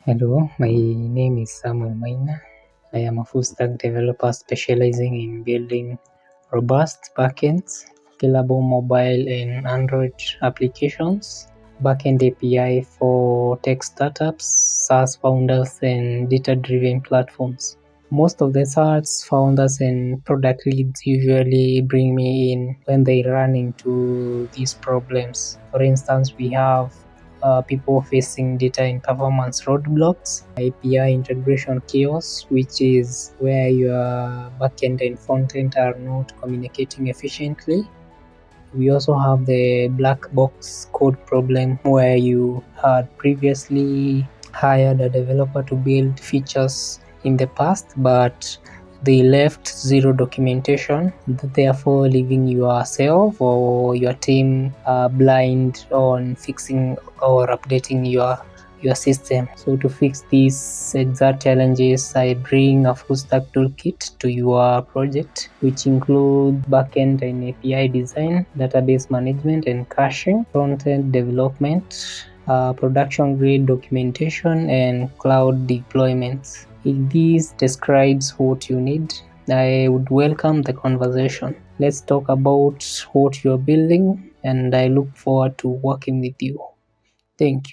Hello, my name is Samuel Maina. I am a full stack developer specializing in building robust backends, scalable mobile and Android applications, backend API for tech startups, SaaS founders, and data-driven platforms. Most of the SaaS founders and product leads usually bring me in when they run into these problems. For instance, we have people facing data and performance roadblocks, API integration chaos, which is where your backend and frontend are not communicating efficiently. We also have the black box code problem, where you had previously hired a developer to build features in the past, but they left zero documentation, therefore leaving yourself or your team blind on fixing or updating your system. So to fix these exact challenges, I bring a full stack toolkit to your project, which includes backend and API design, database management and caching, frontend development, production grade documentation, and cloud deployments. If this describes what you need, I would welcome the conversation. Let's talk about what you're building, and I look forward to working with you. Thank you.